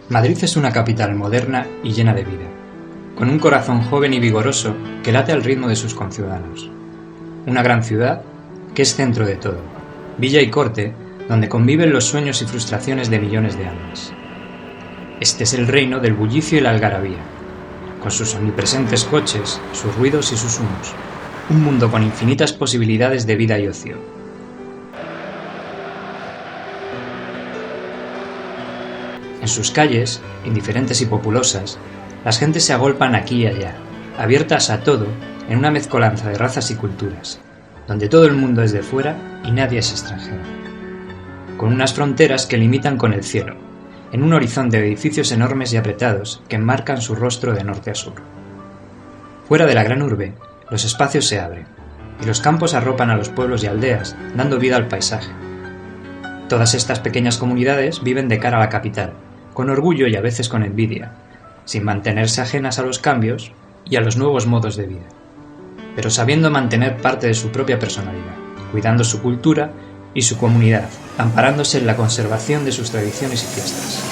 Madrid es una capital moderna y llena de vida, con un corazón joven y vigoroso que late al ritmo de sus conciudadanos. Una gran ciudad que es centro de todo, villa y corte donde conviven los sueños y frustraciones de millones de almas. Este es el reino del bullicio y la algarabía, con sus omnipresentes coches, sus ruidos y sus humos, un mundo con infinitas posibilidades de vida y ocio. En sus calles, indiferentes y populosas, las gentes se agolpan aquí y allá, abiertas a todo en una mezcolanza de razas y culturas, donde todo el mundo es de fuera y nadie es extranjero, con unas fronteras que limitan con el cielo, en un horizonte de edificios enormes y apretados que enmarcan su rostro de norte a sur. Fuera de la gran urbe, los espacios se abren, y los campos arropan a los pueblos y aldeas, dando vida al paisaje. Todas estas pequeñas comunidades viven de cara a la capital, con orgullo y a veces con envidia, sin mantenerse ajenas a los cambios y a los nuevos modos de vida, pero sabiendo mantener parte de su propia personalidad, cuidando su cultura y su comunidad, amparándose en la conservación de sus tradiciones y fiestas.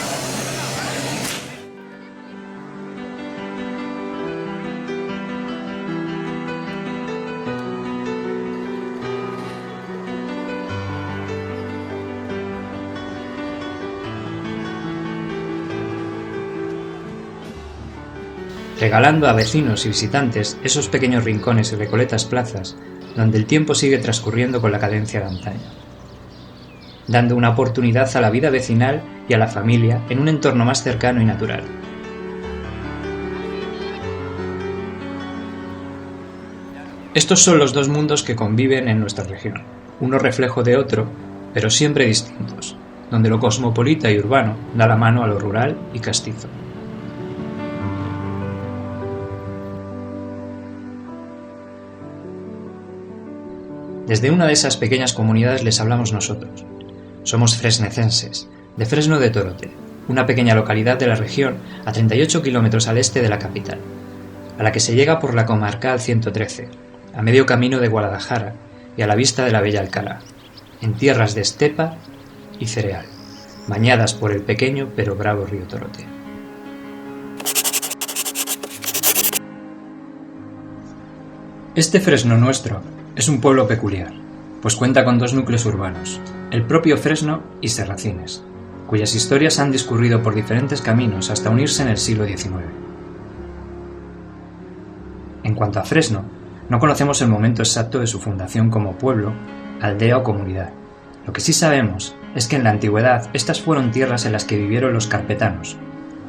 Regalando a vecinos y visitantes esos pequeños rincones y recoletas plazas donde el tiempo sigue transcurriendo con la cadencia de antaño, dando una oportunidad a la vida vecinal y a la familia en un entorno más cercano y natural. Estos son los dos mundos que conviven en nuestra región, uno reflejo de otro, pero siempre distintos, donde lo cosmopolita y urbano da la mano a lo rural y castizo. Desde una de esas pequeñas comunidades les hablamos nosotros. Somos fresnecenses, de Fresno de Torote, una pequeña localidad de la región a 38 kilómetros al este de la capital, a la que se llega por la comarcal 113, a medio camino de Guadalajara y a la vista de la bella Alcalá, en tierras de estepa y cereal, bañadas por el pequeño pero bravo río Torote. Este Fresno nuestro es un pueblo peculiar, pues cuenta con dos núcleos urbanos, el propio Fresno y Serracines, cuyas historias han discurrido por diferentes caminos hasta unirse en el siglo XIX. En cuanto a Fresno, no conocemos el momento exacto de su fundación como pueblo, aldea o comunidad. Lo que sí sabemos es que en la antigüedad estas fueron tierras en las que vivieron los carpetanos,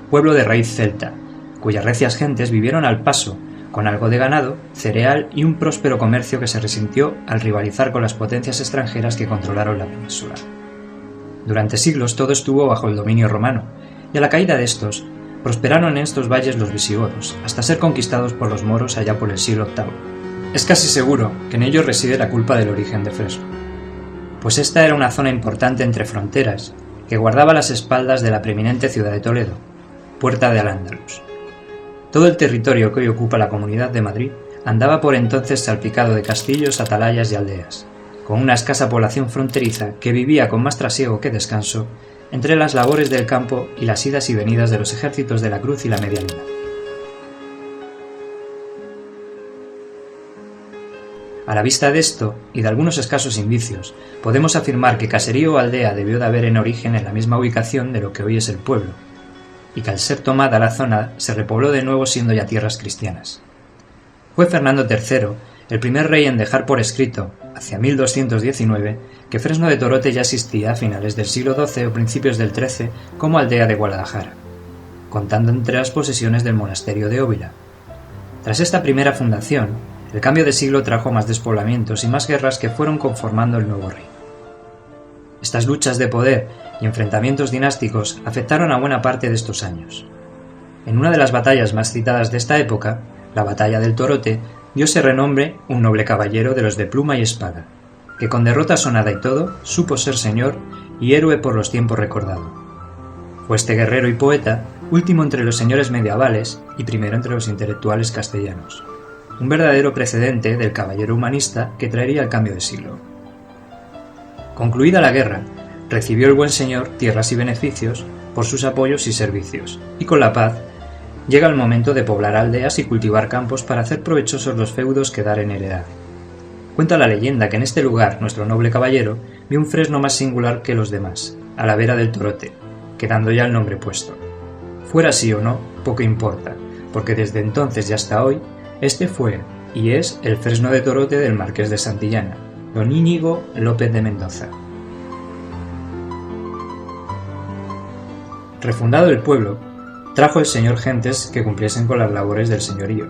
pueblo de raíz celta, cuyas recias gentes vivieron al paso, con algo de ganado, cereal y un próspero comercio que se resintió al rivalizar con las potencias extranjeras que controlaron la península. Durante siglos todo estuvo bajo el dominio romano, y a la caída de estos, prosperaron en estos valles los visigodos, hasta ser conquistados por los moros allá por el siglo VIII. Es casi seguro que en ello reside la culpa del origen de Fresno, pues esta era una zona importante entre fronteras que guardaba las espaldas de la preeminente ciudad de Toledo, puerta de Al-Ándalus. Todo el territorio que hoy ocupa la Comunidad de Madrid andaba por entonces salpicado de castillos, atalayas y aldeas, con una escasa población fronteriza que vivía con más trasiego que descanso entre las labores del campo y las idas y venidas de los ejércitos de la Cruz y la Media Luna. A la vista de esto, y de algunos escasos indicios, podemos afirmar que caserío o aldea debió de haber en origen en la misma ubicación de lo que hoy es el pueblo, y que al ser tomada la zona se repobló de nuevo siendo ya tierras cristianas. Fue Fernando III el primer rey en dejar por escrito, hacia 1219, que Fresno de Torote ya existía a finales del siglo XII o principios del XIII como aldea de Guadalajara, contando entre las posesiones del monasterio de Óvila. Tras esta primera fundación, el cambio de siglo trajo más despoblamientos y más guerras que fueron conformando el nuevo rey. Estas luchas de poder y enfrentamientos dinásticos afectaron a buena parte de estos años. En una de las batallas más citadas de esta época, la batalla del Torote, diose renombre un noble caballero de los de pluma y espada, que con derrota sonada y todo, supo ser señor y héroe por los tiempos recordado. Fue este guerrero y poeta, último entre los señores medievales y primero entre los intelectuales castellanos, un verdadero precedente del caballero humanista que traería el cambio de siglo. Concluida la guerra, recibió el buen señor tierras y beneficios por sus apoyos y servicios, y con la paz llega el momento de poblar aldeas y cultivar campos para hacer provechosos los feudos que dar en heredad. Cuenta la leyenda que en este lugar nuestro noble caballero vio un fresno más singular que los demás, a la vera del Torote, quedando ya el nombre puesto. Fuera así o no, poco importa, porque desde entonces y hasta hoy, este fue y es el fresno de Torote del Marqués de Santillana, don Íñigo López de Mendoza. Refundado el pueblo, trajo el señor gentes que cumpliesen con las labores del señorío,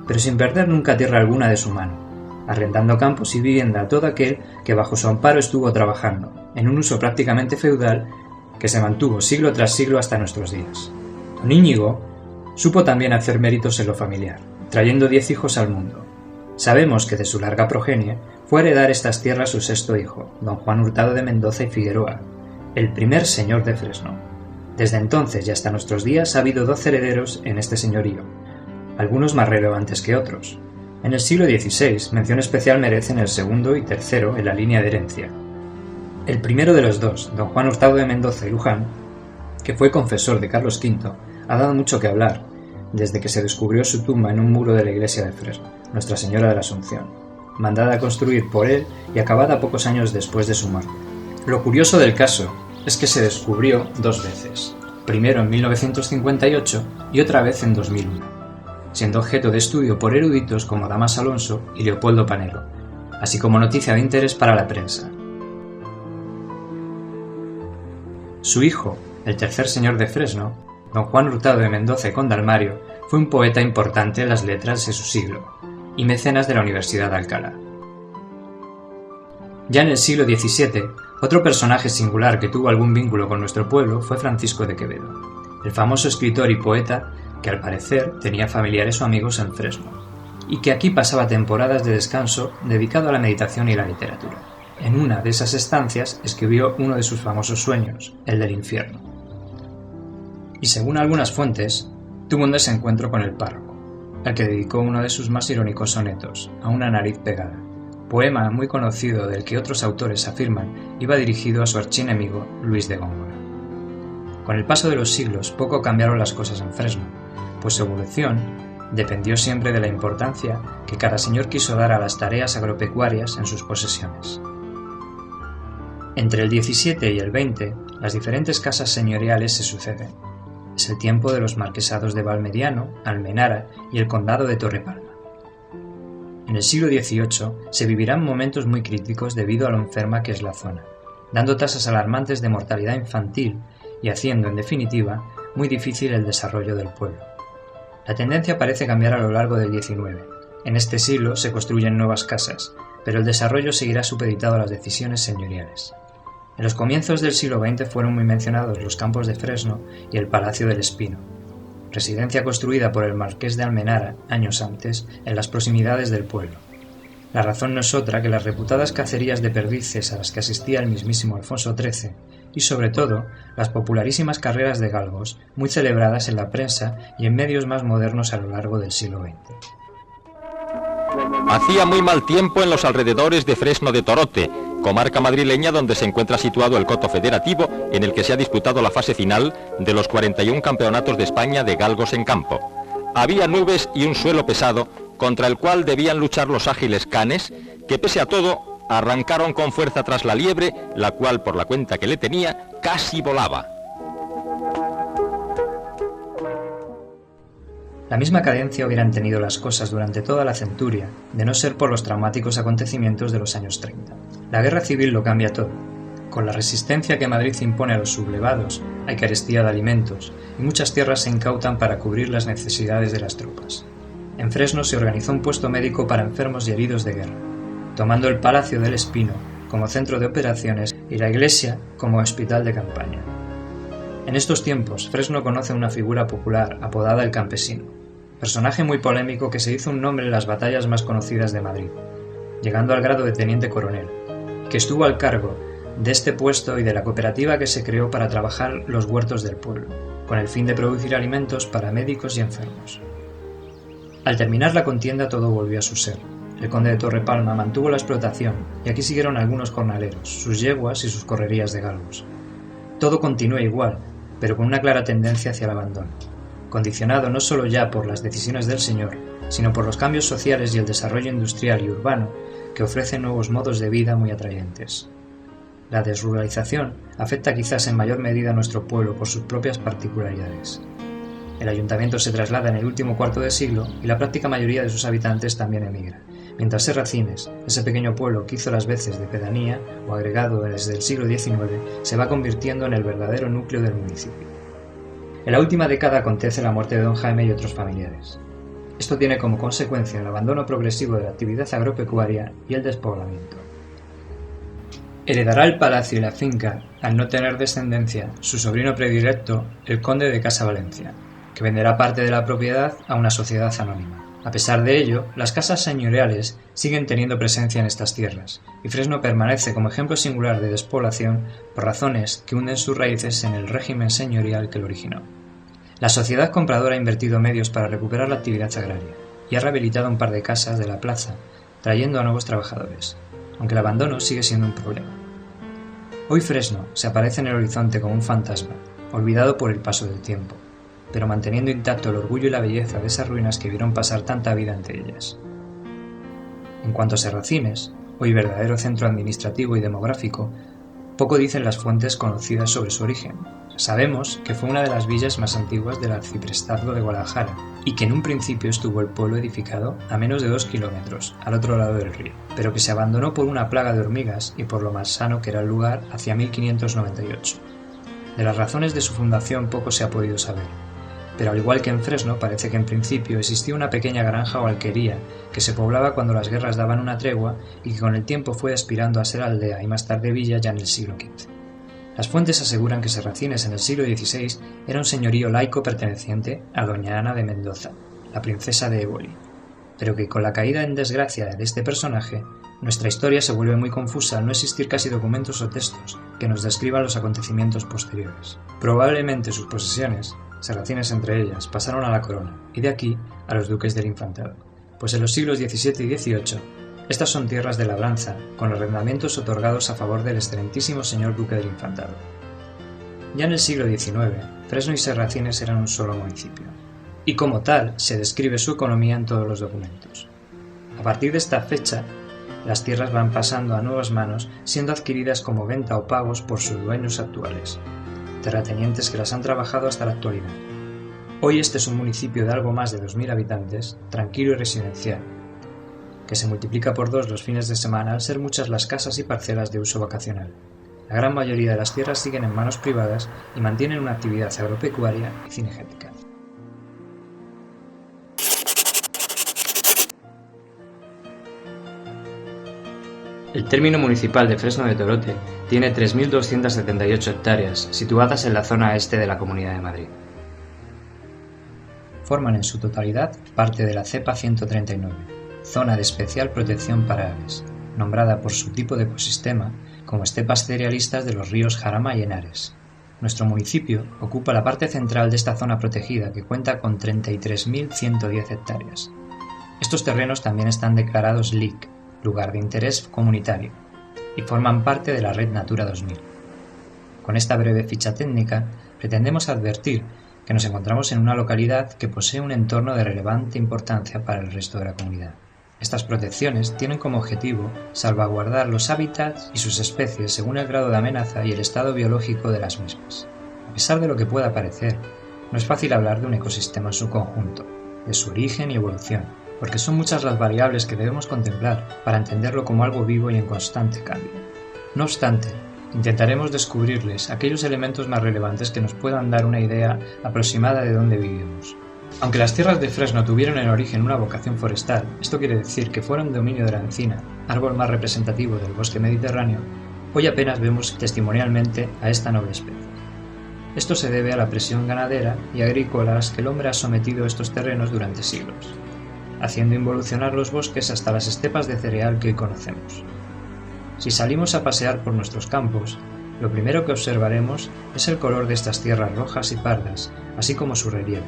pero sin perder nunca tierra alguna de su mano, arrendando campos y vivienda a todo aquel que bajo su amparo estuvo trabajando, en un uso prácticamente feudal que se mantuvo siglo tras siglo hasta nuestros días. Don Íñigo supo también hacer méritos en lo familiar, trayendo 10 hijos al mundo. Sabemos que de su larga progenie fue a heredar estas tierras su sexto hijo, don Juan Hurtado de Mendoza y Figueroa, el primer señor de Fresno. Desde entonces y hasta nuestros días ha habido 12 herederos en este señorío, algunos más relevantes que otros. En el siglo XVI, mención especial merecen el segundo y tercero en la línea de herencia. El primero de los dos, don Juan Hurtado de Mendoza y Luján, que fue confesor de Carlos V, ha dado mucho que hablar, desde que se descubrió su tumba en un muro de la iglesia de Fresno, Nuestra Señora de la Asunción, mandada a construir por él y acabada pocos años después de su muerte. Lo curioso del caso es que se descubrió 2 veces, primero en 1958 y otra vez en 2001, siendo objeto de estudio por eruditos como Damas Alonso y Leopoldo Panelo, así como noticia de interés para la prensa. Su hijo, el tercer señor de Fresno, don Juan Hurtado de Mendoza y Condalmario, fue un poeta importante en las letras de su siglo y mecenas de la Universidad de Alcalá. Ya en el siglo XVII, otro personaje singular que tuvo algún vínculo con nuestro pueblo fue Francisco de Quevedo, el famoso escritor y poeta que al parecer tenía familiares o amigos en Fresno, y que aquí pasaba temporadas de descanso dedicado a la meditación y la literatura. En una de esas estancias escribió uno de sus famosos sueños, el del infierno. Y según algunas fuentes, tuvo un desencuentro con el párroco, al que dedicó uno de sus más irónicos sonetos, A una nariz pegada, poema muy conocido del que otros autores afirman iba dirigido a su archienemigo Luis de Góngora. Con el paso de los siglos poco cambiaron las cosas en Fresno, pues su evolución dependió siempre de la importancia que cada señor quiso dar a las tareas agropecuarias en sus posesiones. Entre el 17 y el 20, las diferentes casas señoriales se suceden. Es el tiempo de los marquesados de Valmediano, Almenara y el condado de Torrepalma. En el siglo XVIII se vivirán momentos muy críticos debido a lo enferma que es la zona, dando tasas alarmantes de mortalidad infantil y haciendo, en definitiva, muy difícil el desarrollo del pueblo. La tendencia parece cambiar a lo largo del XIX. En este siglo se construyen nuevas casas, pero el desarrollo seguirá supeditado a las decisiones señoriales. En los comienzos del siglo XX fueron muy mencionados los campos de Fresno y el Palacio del Espino, residencia construida por el marqués de Almenara años antes en las proximidades del pueblo. La razón no es otra que las reputadas cacerías de perdices a las que asistía el mismísimo Alfonso XIII y, sobre todo, las popularísimas carreras de galgos, muy celebradas en la prensa y en medios más modernos a lo largo del siglo XX. Hacía muy mal tiempo en los alrededores de Fresno de Torote, comarca madrileña donde se encuentra situado el coto federativo en el que se ha disputado la fase final de los 41 campeonatos de España de galgos en campo. Había nubes y un suelo pesado contra el cual debían luchar los ágiles canes que, pese a todo, arrancaron con fuerza tras la liebre, la cual, por la cuenta que le tenía, casi volaba. La misma cadencia hubieran tenido las cosas durante toda la centuria, de no ser por los traumáticos acontecimientos de los años 30. La guerra civil lo cambia todo. Con la resistencia que Madrid impone a los sublevados, hay carestía de alimentos, y muchas tierras se incautan para cubrir las necesidades de las tropas. En Fresno se organizó un puesto médico para enfermos y heridos de guerra, tomando el Palacio del Espino como centro de operaciones y la iglesia como hospital de campaña. En estos tiempos, Fresno conoce una figura popular apodada el Campesino, personaje muy polémico que se hizo un nombre en las batallas más conocidas de Madrid, llegando al grado de teniente coronel, que estuvo al cargo de este puesto y de la cooperativa que se creó para trabajar los huertos del pueblo, con el fin de producir alimentos para médicos y enfermos. Al terminar la contienda todo volvió a su ser. El conde de Torrepalma mantuvo la explotación y aquí siguieron algunos jornaleros, sus yeguas y sus correrías de galgos. Todo continúa igual, pero con una clara tendencia hacia el abandono, condicionado no solo ya por las decisiones del señor, sino por los cambios sociales y el desarrollo industrial y urbano que ofrecen nuevos modos de vida muy atrayentes. La desruralización afecta quizás en mayor medida a nuestro pueblo por sus propias particularidades. El ayuntamiento se traslada en el último cuarto de siglo y la práctica mayoría de sus habitantes también emigra, mientras Serracines, ese pequeño pueblo que hizo las veces de pedanía o agregado desde el siglo XIX, se va convirtiendo en el verdadero núcleo del municipio. En la última década acontece la muerte de don Jaime y otros familiares. Esto tiene como consecuencia el abandono progresivo de la actividad agropecuaria y el despoblamiento. Heredará el palacio y la finca, al no tener descendencia, su sobrino predilecto, el conde de Casa Valencia, que venderá parte de la propiedad a una sociedad anónima. A pesar de ello, las casas señoriales siguen teniendo presencia en estas tierras, y Fresno permanece como ejemplo singular de despoblación por razones que hunden sus raíces en el régimen señorial que lo originó. La sociedad compradora ha invertido medios para recuperar la actividad agraria, y ha rehabilitado un par de casas de la plaza, trayendo a nuevos trabajadores, aunque el abandono sigue siendo un problema. Hoy Fresno se aparece en el horizonte como un fantasma, olvidado por el paso del tiempo, pero manteniendo intacto el orgullo y la belleza de esas ruinas que vieron pasar tanta vida entre ellas. En cuanto a Serracines, hoy verdadero centro administrativo y demográfico, poco dicen las fuentes conocidas sobre su origen. Sabemos que fue una de las villas más antiguas del arciprestazgo de Guadalajara y que en un principio estuvo el pueblo edificado a menos de 2 kilómetros al otro lado del río, pero que se abandonó por una plaga de hormigas y por lo malsano que era el lugar hacia 1598. De las razones de su fundación poco se ha podido saber, pero al igual que en Fresno parece que en principio existía una pequeña granja o alquería que se poblaba cuando las guerras daban una tregua y que con el tiempo fue aspirando a ser aldea y más tarde villa ya en el siglo XV. Las fuentes aseguran que Serracines en el siglo XVI era un señorío laico perteneciente a doña Ana de Mendoza, la princesa de Éboli, pero que con la caída en desgracia de este personaje, nuestra historia se vuelve muy confusa al no existir casi documentos o textos que nos describan los acontecimientos posteriores. Probablemente sus posesiones, Serracines entre ellas, pasaron a la corona, y de aquí a los duques del Infantado, pues en los siglos XVII y XVIII estas son tierras de labranza, con arrendamientos otorgados a favor del excelentísimo señor duque del Infantado. Ya en el siglo XIX, Fresno y Serracines eran un solo municipio, y como tal se describe su economía en todos los documentos. A partir de esta fecha, las tierras van pasando a nuevas manos, siendo adquiridas como venta o pagos por sus dueños actuales, terratenientes que las han trabajado hasta la actualidad. Hoy este es un municipio de algo más de 2.000 habitantes, tranquilo y residencial, que se multiplica por 2 los fines de semana al ser muchas las casas y parcelas de uso vacacional. La gran mayoría de las tierras siguen en manos privadas y mantienen una actividad agropecuaria y cinegética. El término municipal de Fresno de Torote tiene 3.278 hectáreas, situadas en la zona este de la Comunidad de Madrid. Forman en su totalidad parte de la cepa 139, zona de especial protección para aves, nombrada por su tipo de ecosistema como estepas cerealistas de los ríos Jarama y Henares. Nuestro municipio ocupa la parte central de esta zona protegida que cuenta con 33.110 hectáreas. Estos terrenos también están declarados LIC, lugar de interés comunitario, y forman parte de la Red Natura 2000. Con esta breve ficha técnica pretendemos advertir que nos encontramos en una localidad que posee un entorno de relevante importancia para el resto de la comunidad. Estas protecciones tienen como objetivo salvaguardar los hábitats y sus especies según el grado de amenaza y el estado biológico de las mismas. A pesar de lo que pueda parecer, no es fácil hablar de un ecosistema en su conjunto, de su origen y evolución, porque son muchas las variables que debemos contemplar para entenderlo como algo vivo y en constante cambio. No obstante, intentaremos descubrirles aquellos elementos más relevantes que nos puedan dar una idea aproximada de dónde vivimos. Aunque las tierras de Fresno tuvieron en origen una vocación forestal, esto quiere decir que fueron dominio de la encina, árbol más representativo del bosque mediterráneo, hoy apenas vemos testimonialmente a esta noble especie. Esto se debe a la presión ganadera y agrícola a las que el hombre ha sometido estos terrenos durante siglos, haciendo involucionar los bosques hasta las estepas de cereal que hoy conocemos. Si salimos a pasear por nuestros campos, lo primero que observaremos es el color de estas tierras rojas y pardas, así como su relieve.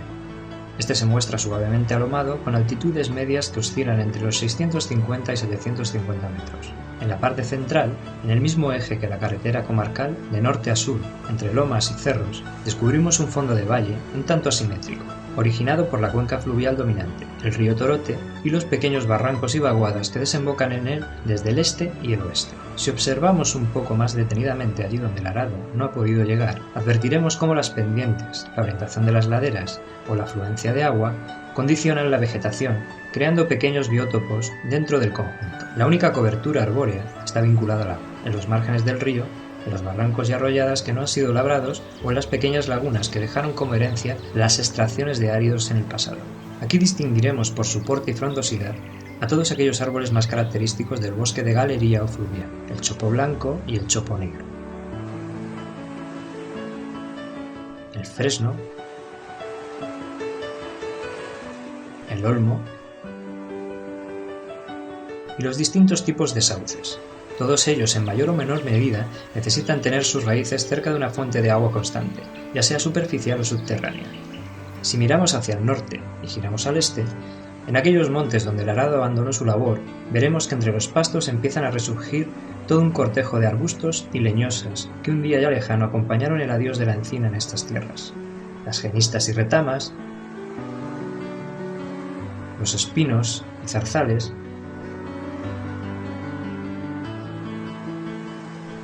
Este se muestra suavemente alomado con altitudes medias que oscilan entre los 650 y 750 metros. En la parte central, en el mismo eje que la carretera comarcal, de norte a sur, entre lomas y cerros, descubrimos un fondo de valle un tanto asimétrico, originado por la cuenca fluvial dominante, el río Torote y los pequeños barrancos y vaguadas que desembocan en él desde el este y el oeste. Si observamos un poco más detenidamente allí donde el arado no ha podido llegar, advertiremos cómo las pendientes, la orientación de las laderas o la afluencia de agua condicionan la vegetación, creando pequeños biótopos dentro del conjunto. La única cobertura arbórea está vinculada al agua, en los márgenes del río, en los barrancos y arroyadas que no han sido labrados o en las pequeñas lagunas que dejaron como herencia las extracciones de áridos en el pasado. Aquí distinguiremos por su porte y frondosidad a todos aquellos árboles más característicos del bosque de galería o fluvial, el chopo blanco y el chopo negro, el fresno, el olmo y los distintos tipos de sauces. Todos ellos, en mayor o menor medida, necesitan tener sus raíces cerca de una fuente de agua constante, ya sea superficial o subterránea. Si miramos hacia el norte y giramos al este, en aquellos montes donde el arado abandonó su labor, veremos que entre los pastos empiezan a resurgir todo un cortejo de arbustos y leñosas que un día ya lejano acompañaron el adiós de la encina en estas tierras. Las genistas y retamas, los espinos y zarzales,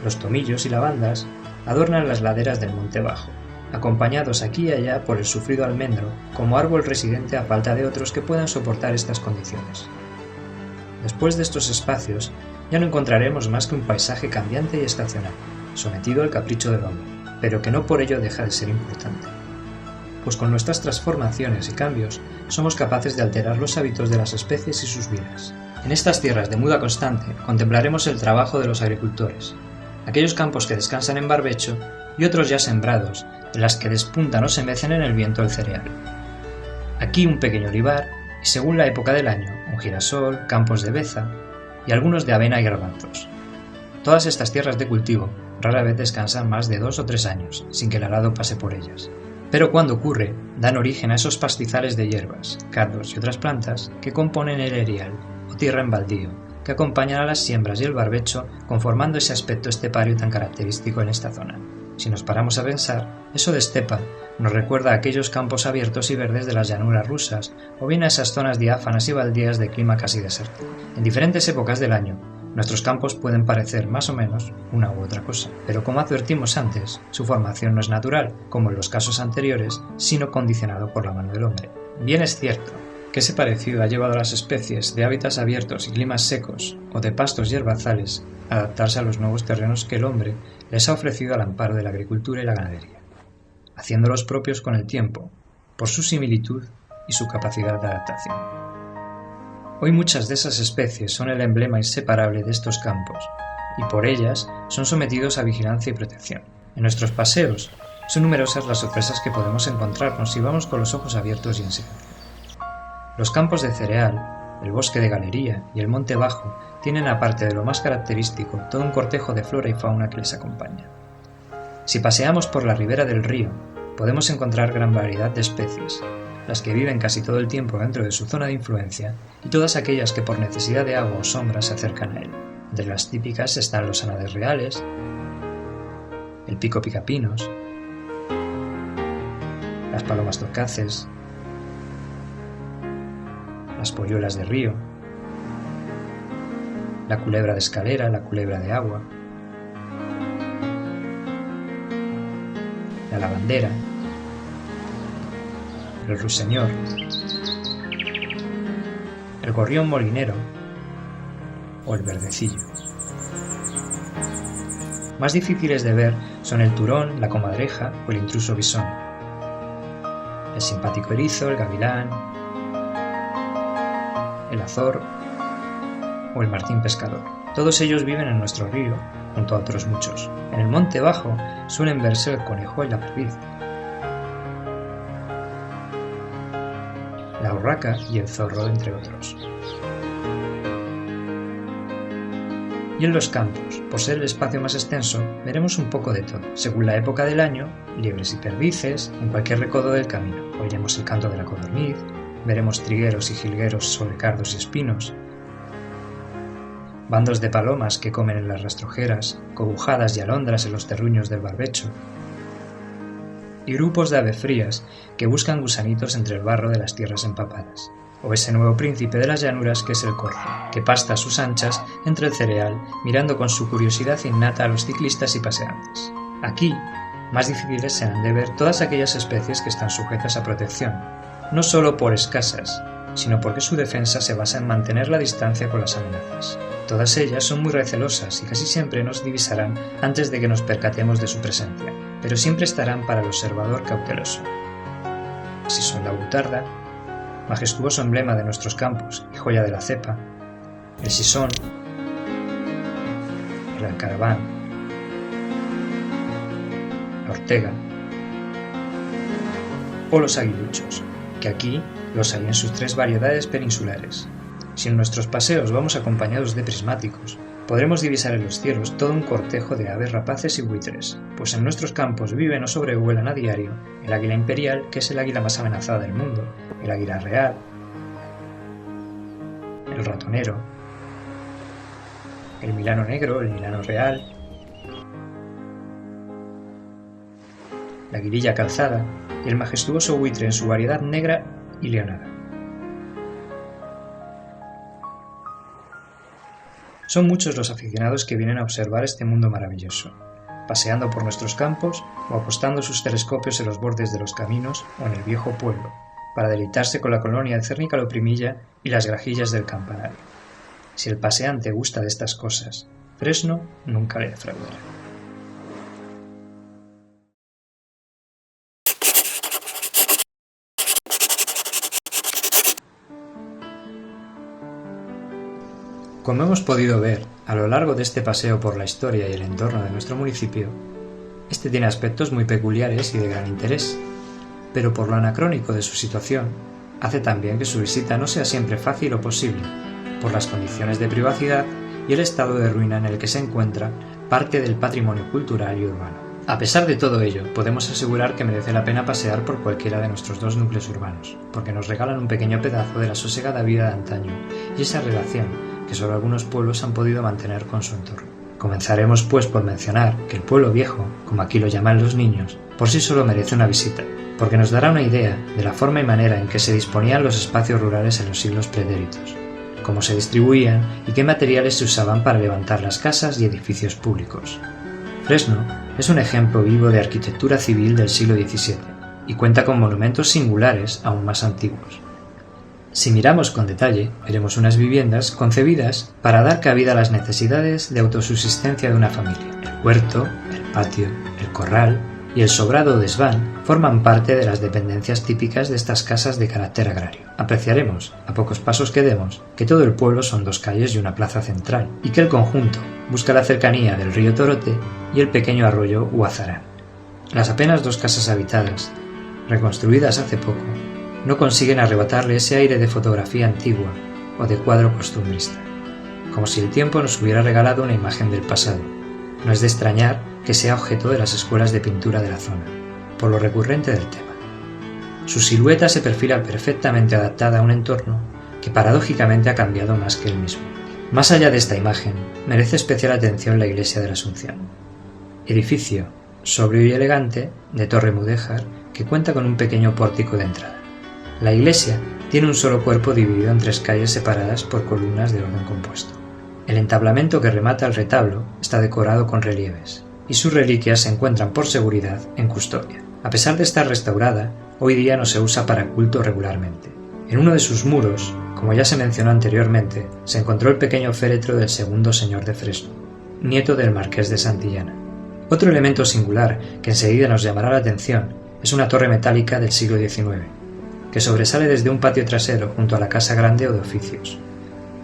los tomillos y lavandas adornan las laderas del monte bajo, acompañados aquí y allá por el sufrido almendro como árbol residente a falta de otros que puedan soportar estas condiciones. Después de estos espacios ya no encontraremos más que un paisaje cambiante y estacional, sometido al capricho del hombre, pero que no por ello deja de ser importante, pues con nuestras transformaciones y cambios somos capaces de alterar los hábitos de las especies y sus vidas. En estas tierras de muda constante contemplaremos el trabajo de los agricultores, aquellos campos que descansan en barbecho y otros ya sembrados, en las que despuntan o se mecen en el viento el cereal. Aquí un pequeño olivar y, según la época del año, un girasol, campos de beza y algunos de avena y garbanzos. Todas estas tierras de cultivo rara vez descansan más de 2 o 3 años sin que el arado pase por ellas, pero cuando ocurre dan origen a esos pastizales de hierbas, cardos y otras plantas que componen el erial o tierra en baldío, que acompañan a las siembras y el barbecho, conformando ese aspecto estepario tan característico en esta zona. Si nos paramos a pensar, eso de estepa nos recuerda a aquellos campos abiertos y verdes de las llanuras rusas, o bien a esas zonas diáfanas y baldías de clima casi desértico. En diferentes épocas del año, nuestros campos pueden parecer más o menos una u otra cosa, pero como advertimos antes, su formación no es natural, como en los casos anteriores, sino condicionado por la mano del hombre. Bien es cierto que ese parecido ha llevado a las especies de hábitats abiertos y climas secos, o de pastos y herbazales, a adaptarse a los nuevos terrenos que el hombre les ha ofrecido al amparo de la agricultura y la ganadería, haciéndolos propios con el tiempo, por su similitud y su capacidad de adaptación. Hoy muchas de esas especies son el emblema inseparable de estos campos, y por ellas son sometidos a vigilancia y protección. En nuestros paseos son numerosas las sorpresas que podemos encontrarnos si vamos con los ojos abiertos y en silencio. Los campos de cereal, el bosque de galería y el monte bajo tienen, aparte de lo más característico, todo un cortejo de flora y fauna que les acompaña. Si paseamos por la ribera del río, podemos encontrar gran variedad de especies, las que viven casi todo el tiempo dentro de su zona de influencia y todas aquellas que por necesidad de agua o sombra se acercan a él. Entre las típicas están los anades reales, el pico picapinos, las palomas torcaces, las polluelas de río, la culebra de escalera, la culebra de agua, la lavandera, el ruiseñor, el gorrión molinero o el verdecillo. Más difíciles de ver son el turón, la comadreja o el intruso bisón, el simpático erizo, el gavilán, el azor o el martín pescador. Todos ellos viven en nuestro río, junto a otros muchos. En el monte bajo suelen verse el conejo y la perdiz, la urraca y el zorro, entre otros. Y en los campos, por ser el espacio más extenso, veremos un poco de todo. Según la época del año, liebres y perdices en cualquier recodo del camino. Oiremos el canto de la codorniz, veremos trigueros y jilgueros sobre cardos y espinos, bandos de palomas que comen en las rastrojeras, cobujadas y alondras en los terruños del barbecho, y grupos de aves frías que buscan gusanitos entre el barro de las tierras empapadas. O ese nuevo príncipe de las llanuras que es el corzo, que pasta a sus anchas entre el cereal, mirando con su curiosidad innata a los ciclistas y paseantes. Aquí, más difíciles se han de ver todas aquellas especies que están sujetas a protección, no solo por escasas, sino porque su defensa se basa en mantener la distancia con las amenazas. Todas ellas son muy recelosas y casi siempre nos divisarán antes de que nos percatemos de su presencia, pero siempre estarán para el observador cauteloso. Si son la butarda, majestuoso emblema de nuestros campos y joya de la cepa, el sisón, el alcaraván, la ortega o los aguiluchos, que aquí los hay en sus 3 variedades peninsulares. Si en nuestros paseos vamos acompañados de prismáticos, podremos divisar en los cielos todo un cortejo de aves rapaces y buitres, pues en nuestros campos viven o sobrevuelan a diario el águila imperial, que es el águila más amenazada del mundo, el águila real, el ratonero, el milano negro, el milano real, la guirilla calzada y el majestuoso buitre en su variedad negra y leonada. Son muchos los aficionados que vienen a observar este mundo maravilloso, paseando por nuestros campos o apostando sus telescopios en los bordes de los caminos o en el viejo pueblo, para deleitarse con la colonia de Cernícalo-Primilla y las grajillas del campanario. Si el paseante gusta de estas cosas, Fresno nunca le defraudará. Como hemos podido ver a lo largo de este paseo por la historia y el entorno de nuestro municipio, este tiene aspectos muy peculiares y de gran interés, pero por lo anacrónico de su situación, hace también que su visita no sea siempre fácil o posible, por las condiciones de privacidad y el estado de ruina en el que se encuentra parte del patrimonio cultural y urbano. A pesar de todo ello, podemos asegurar que merece la pena pasear por cualquiera de nuestros 2 núcleos urbanos, porque nos regalan un pequeño pedazo de la sosegada vida de antaño y esa relación que solo algunos pueblos han podido mantener con su entorno. Comenzaremos pues por mencionar que el pueblo viejo, como aquí lo llaman los niños, por sí solo merece una visita, porque nos dará una idea de la forma y manera en que se disponían los espacios rurales en los siglos pretéritos, cómo se distribuían y qué materiales se usaban para levantar las casas y edificios públicos. Fresno es un ejemplo vivo de arquitectura civil del siglo XVII y cuenta con monumentos singulares aún más antiguos. Si miramos con detalle, veremos unas viviendas concebidas para dar cabida a las necesidades de autosubsistencia de una familia. El huerto, el patio, el corral y el sobrado desván forman parte de las dependencias típicas de estas casas de carácter agrario. Apreciaremos, a pocos pasos que demos, que todo el pueblo son 2 calles y una plaza central, y que el conjunto busca la cercanía del río Torote y el pequeño arroyo Huazarán. Las apenas 2 casas habitadas, reconstruidas hace poco, no consiguen arrebatarle ese aire de fotografía antigua o de cuadro costumbrista, como si el tiempo nos hubiera regalado una imagen del pasado. No es de extrañar que sea objeto de las escuelas de pintura de la zona, por lo recurrente del tema. Su silueta se perfila perfectamente adaptada a un entorno que paradójicamente ha cambiado más que él mismo. Más allá de esta imagen, merece especial atención la iglesia de la Asunción. Edificio sobrio y elegante, de torre mudéjar, que cuenta con un pequeño pórtico de entrada. La iglesia tiene un solo cuerpo dividido en 3 calles separadas por columnas de orden compuesto. El entablamento que remata el retablo está decorado con relieves, y sus reliquias se encuentran por seguridad en custodia. A pesar de estar restaurada, hoy día no se usa para culto regularmente. En uno de sus muros, como ya se mencionó anteriormente, se encontró el pequeño féretro del segundo señor de Fresno, nieto del marqués de Santillana. Otro elemento singular que enseguida nos llamará la atención es una torre metálica del siglo XIX, que sobresale desde un patio trasero junto a la casa grande o de oficios.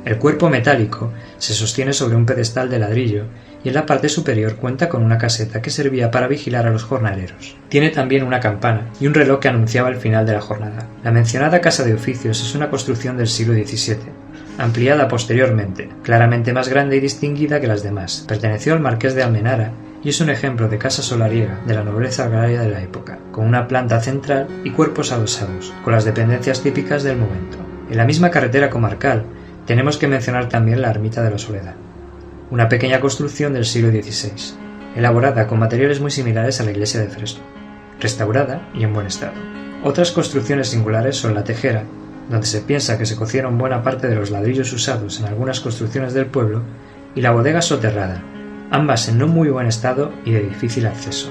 El cuerpo metálico se sostiene sobre un pedestal de ladrillo y en la parte superior cuenta con una caseta que servía para vigilar a los jornaleros. Tiene también una campana y un reloj que anunciaba el final de la jornada. La mencionada casa de oficios es una construcción del siglo XVII, ampliada posteriormente, claramente más grande y distinguida que las demás. Perteneció al marqués de Almenara y es un ejemplo de casa solariega de la nobleza agraria de la época, con una planta central y cuerpos adosados, con las dependencias típicas del momento. En la misma carretera comarcal tenemos que mencionar también la ermita de la Soledad, una pequeña construcción del siglo XVI, elaborada con materiales muy similares a la iglesia de Fresno, restaurada y en buen estado. Otras construcciones singulares son la Tejera, donde se piensa que se cocieron buena parte de los ladrillos usados en algunas construcciones del pueblo, y la bodega soterrada, ambas en no muy buen estado y de difícil acceso.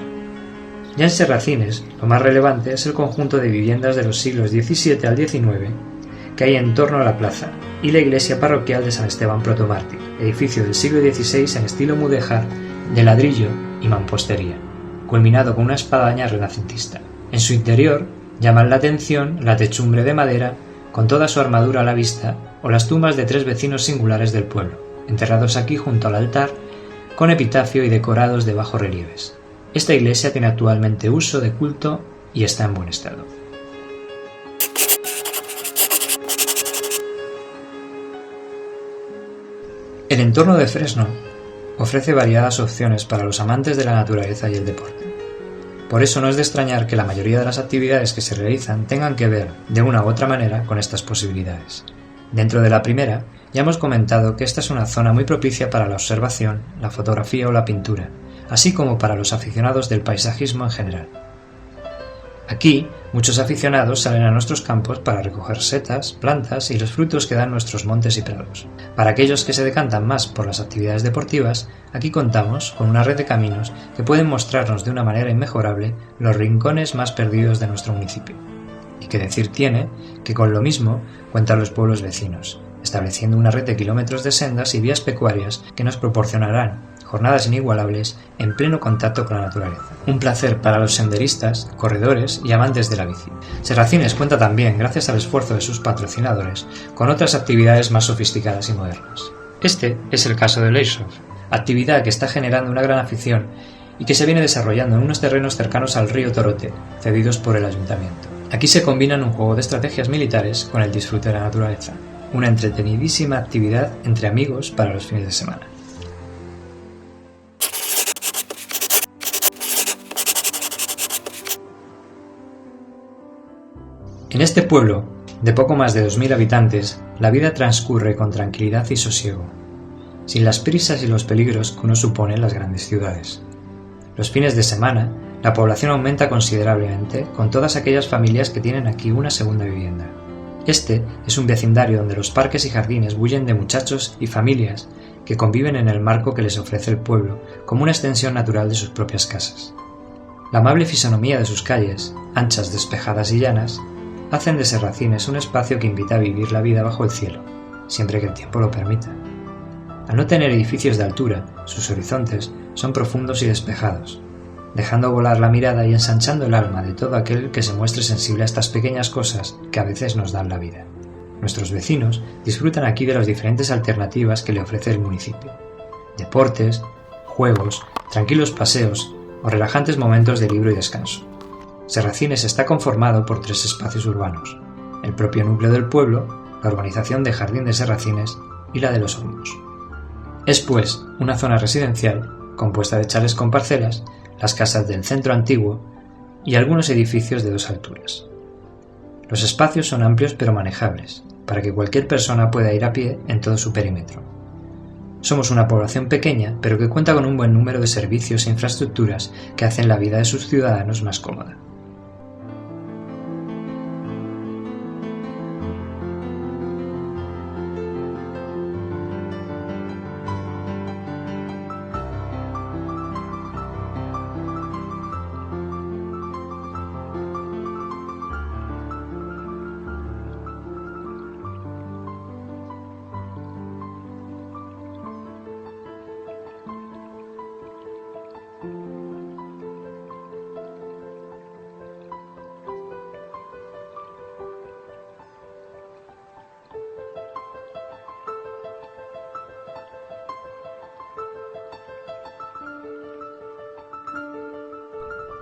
Ya en Serracines, lo más relevante es el conjunto de viviendas de los siglos XVII al XIX que hay en torno a la plaza, y la iglesia parroquial de San Esteban Protomártir, edificio del siglo XVI en estilo mudéjar de ladrillo y mampostería, culminado con una espadaña renacentista. En su interior llaman la atención la techumbre de madera con toda su armadura a la vista, o las tumbas de 3 vecinos singulares del pueblo, enterrados aquí junto al altar, con epitafio y decorados de bajos relieves. Esta iglesia tiene actualmente uso de culto y está en buen estado. El entorno de Fresno ofrece variadas opciones para los amantes de la naturaleza y el deporte. Por eso no es de extrañar que la mayoría de las actividades que se realizan tengan que ver, de una u otra manera, con estas posibilidades. Dentro de la primera, ya hemos comentado que esta es una zona muy propicia para la observación, la fotografía o la pintura, así como para los aficionados del paisajismo en general. Aquí, muchos aficionados salen a nuestros campos para recoger setas, plantas y los frutos que dan nuestros montes y prados. Para aquellos que se decantan más por las actividades deportivas, aquí contamos con una red de caminos que pueden mostrarnos de una manera inmejorable los rincones más perdidos de nuestro municipio. Y qué decir tiene que con lo mismo cuentan los pueblos vecinos, estableciendo una red de kilómetros de sendas y vías pecuarias que nos proporcionarán jornadas inigualables en pleno contacto con la naturaleza. Un placer para los senderistas, corredores y amantes de la bici. Serracines cuenta también, gracias al esfuerzo de sus patrocinadores, con otras actividades más sofisticadas y modernas. Este es el caso del Airsoft, actividad que está generando una gran afición y que se viene desarrollando en unos terrenos cercanos al río Torote, cedidos por el ayuntamiento. Aquí se combinan un juego de estrategias militares con el disfrute de la naturaleza, una entretenidísima actividad entre amigos para los fines de semana. En este pueblo, de poco más de 2000 habitantes, la vida transcurre con tranquilidad y sosiego, sin las prisas y los peligros que uno supone en las grandes ciudades. Los fines de semana, la población aumenta considerablemente con todas aquellas familias que tienen aquí una segunda vivienda. Este es un vecindario donde los parques y jardines bullen de muchachos y familias que conviven en el marco que les ofrece el pueblo como una extensión natural de sus propias casas. La amable fisonomía de sus calles, anchas, despejadas y llanas, hacen de Serracines un espacio que invita a vivir la vida bajo el cielo, siempre que el tiempo lo permita. Al no tener edificios de altura, sus horizontes son profundos y despejados, dejando volar la mirada y ensanchando el alma de todo aquel que se muestre sensible a estas pequeñas cosas que a veces nos dan la vida. Nuestros vecinos disfrutan aquí de las diferentes alternativas que le ofrece el municipio: deportes, juegos, tranquilos paseos o relajantes momentos de libro y descanso. Serracines está conformado por 3 espacios urbanos: el propio núcleo del pueblo, la urbanización de Jardín de Serracines y la de Los Olmos. Es, pues, una zona residencial compuesta de chales con parcelas, las casas del centro antiguo y algunos edificios de 2 alturas. Los espacios son amplios pero manejables, para que cualquier persona pueda ir a pie en todo su perímetro. Somos una población pequeña, pero que cuenta con un buen número de servicios e infraestructuras que hacen la vida de sus ciudadanos más cómoda.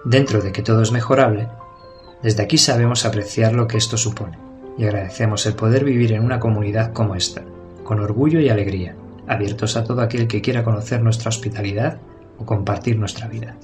Dentro de que todo es mejorable, desde aquí sabemos apreciar lo que esto supone y agradecemos el poder vivir en una comunidad como esta, con orgullo y alegría, abiertos a todo aquel que quiera conocer nuestra hospitalidad o compartir nuestra vida.